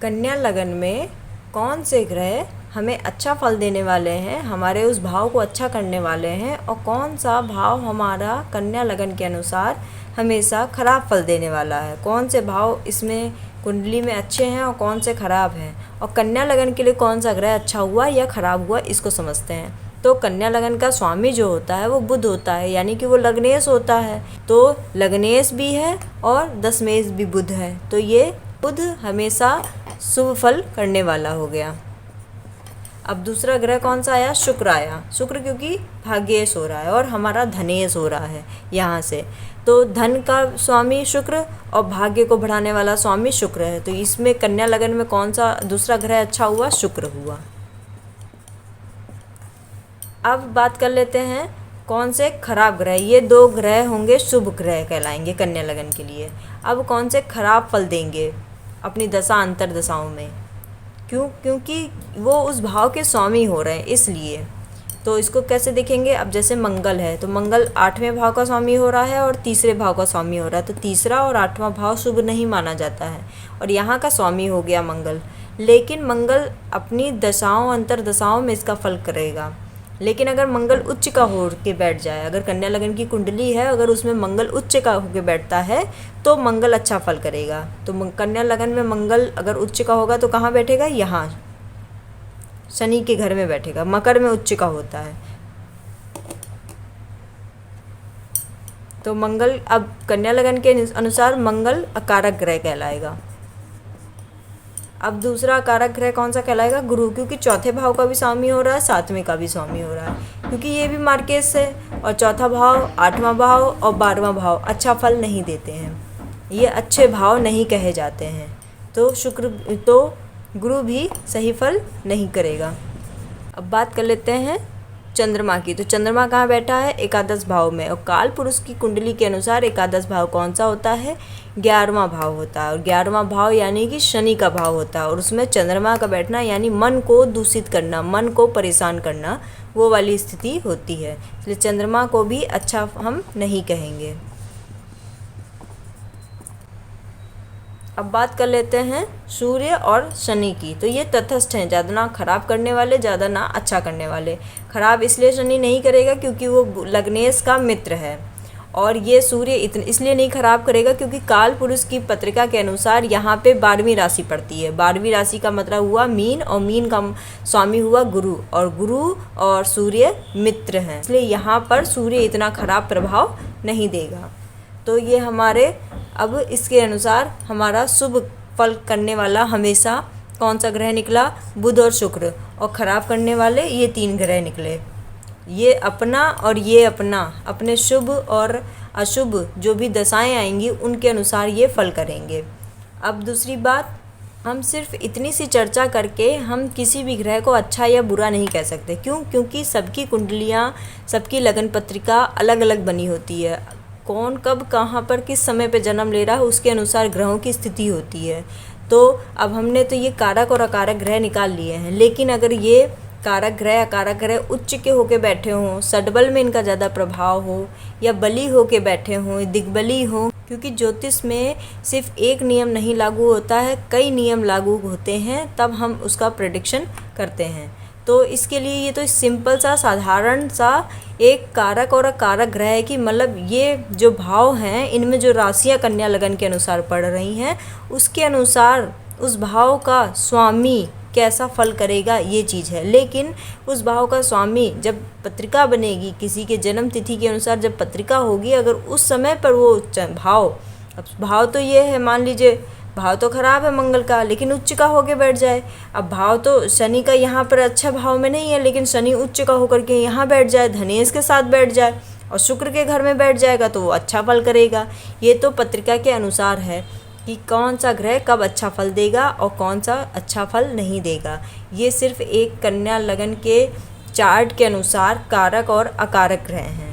कन्या लगन में कौन से ग्रह हमें अच्छा फल देने वाले हैं, हमारे उस भाव को अच्छा करने वाले हैं, और कौन सा भाव हमारा कन्या लगन के अनुसार हमेशा खराब फल देने वाला है। कौन से भाव इसमें कुंडली में अच्छे हैं और कौन से खराब हैं, और कन्या लगन के लिए कौन सा ग्रह अच्छा हुआ या खराब हुआ, इसको समझते हैं। तो कन्या लगन का स्वामी जो होता है वो बुध होता है, यानी कि वो लग्नेश होता है। तो लग्नेश भी है और दशमेश भी बुध है, तो ये बुध हमेशा शुभ फल करने वाला हो गया। अब दूसरा ग्रह कौन सा आया? शुक्र आया। शुक्र क्योंकि भाग्येश हो रहा है और हमारा धनेश हो रहा है यहाँ से, तो धन का स्वामी शुक्र और भाग्य को बढ़ाने वाला स्वामी शुक्र है। तो इसमें कन्या लगन में कौन सा दूसरा ग्रह अच्छा हुआ? शुक्र हुआ। अब बात कर लेते हैं कौन से खराब ग्रह। ये दो ग्रह होंगे शुभ ग्रह कहलाएंगे कन्या लगन के लिए। अब कौन से खराब फल देंगे अपनी दशा अंतर दशाओं में? क्योंकि वो उस भाव के स्वामी हो रहे हैं, इसलिए। तो इसको कैसे देखेंगे? अब जैसे मंगल है, तो मंगल 8वें भाव का स्वामी हो रहा है और तीसरे भाव का स्वामी हो रहा है, तो तीसरा और 8वां भाव शुभ नहीं माना जाता है, और यहाँ का स्वामी हो गया मंगल। लेकिन मंगल अपनी दशाओं अंतर दशाओं में इसका फल करेगा। लेकिन अगर मंगल उच्च का हो के बैठ जाए, अगर कन्या लगन की कुंडली है, अगर उसमें मंगल उच्च का होके बैठता है तो मंगल अच्छा फल करेगा। तो कन्या लगन में मंगल अगर उच्च का होगा तो कहाँ बैठेगा? यहाँ शनि के घर में बैठेगा, मकर में उच्च का होता है। तो मंगल, अब कन्या लगन के अनुसार मंगल अकारक ग्रह कहलाएगा। अब दूसरा कारक ग्रह कौन सा कहलाएगा? गुरु, क्योंकि चौथे भाव का भी स्वामी हो रहा है, 7वें का भी स्वामी हो रहा है, क्योंकि ये भी मार्केश है, और चौथा भाव, 8वां भाव और 12वां भाव अच्छा फल नहीं देते हैं, ये अच्छे भाव नहीं कहे जाते हैं। तो गुरु भी सही फल नहीं करेगा। अब बात कर लेते हैं चंद्रमा की। तो चंद्रमा कहाँ बैठा है? एकादश भाव में, और काल पुरुष की कुंडली के अनुसार एकादश भाव कौन सा होता है? 11वां भाव होता है, और 11वां भाव यानी कि शनि का भाव होता है, और उसमें चंद्रमा का बैठना यानी मन को दूषित करना, मन को परेशान करना, वो वाली स्थिति होती है। इसलिए चंद्रमा को भी अच्छा हम नहीं कहेंगे। अब बात कर लेते हैं सूर्य और शनि की। तो ये तटस्थ हैं, ज़्यादा ना खराब करने वाले, ज़्यादा ना अच्छा करने वाले। खराब इसलिए शनि नहीं करेगा क्योंकि वो लग्नेश का मित्र है, और ये सूर्य इसलिए नहीं खराब करेगा क्योंकि काल पुरुष की पत्रिका के अनुसार यहाँ पे 12वीं राशि पड़ती है। 12वीं राशि का मतलब हुआ मीन, और मीन का स्वामी हुआ गुरु, और गुरु और सूर्य मित्र हैं, इसलिए यहाँ पर सूर्य इतना खराब प्रभाव नहीं देगा। तो ये हमारे अब इसके अनुसार हमारा शुभ फल करने वाला हमेशा कौन सा ग्रह निकला? बुध और शुक्र, और ख़राब करने वाले ये 3 ग्रह निकले। ये अपना और ये अपना, अपने शुभ और अशुभ जो भी दशाएं आएंगी उनके अनुसार ये फल करेंगे। अब दूसरी बात, हम सिर्फ इतनी सी चर्चा करके हम किसी भी ग्रह को अच्छा या बुरा नहीं कह सकते। क्यों? क्योंकि सबकी कुंडलियाँ, सबकी लगन पत्रिका अलग अलग बनी होती है। कौन कब कहाँ पर किस समय पे जन्म ले रहा है उसके अनुसार ग्रहों की स्थिति होती है। तो अब हमने तो ये कारक और अकारक ग्रह निकाल लिए हैं, लेकिन अगर ये कारक ग्रह अकारक ग्रह उच्च के होके बैठे हों, षडबल में इनका ज़्यादा प्रभाव हो, या बली होके बैठे हों, दिग्बली हो, क्योंकि ज्योतिष में सिर्फ एक नियम नहीं लागू होता है, कई नियम लागू होते हैं, तब हम उसका प्रेडिक्शन करते हैं। तो इसके लिए ये तो सिंपल सा साधारण सा एक कारक और अकारक ग्रह है कि मतलब ये जो भाव हैं इनमें जो राशियां कन्या लगन के अनुसार पड़ रही हैं उसके अनुसार उस भाव का स्वामी कैसा फल करेगा ये चीज़ है। लेकिन उस भाव का स्वामी जब पत्रिका बनेगी, किसी के जन्म तिथि के अनुसार जब पत्रिका होगी, अगर उस समय पर वो भाव, अब भाव तो ये है, मान लीजिए भाव तो खराब है मंगल का, लेकिन उच्च का होके बैठ जाए। अब भाव तो शनि का यहाँ पर अच्छा भाव में नहीं है, लेकिन शनि उच्च का होकर के यहाँ बैठ जाए, धनेश के साथ बैठ जाए और शुक्र के घर में बैठ जाएगा तो वो अच्छा फल करेगा। ये तो पत्रिका के अनुसार है कि कौन सा ग्रह कब अच्छा फल देगा और कौन सा अच्छा फल नहीं देगा। ये सिर्फ एक कन्या लगन के चार्ट के अनुसार कारक और अकारक ग्रह हैं।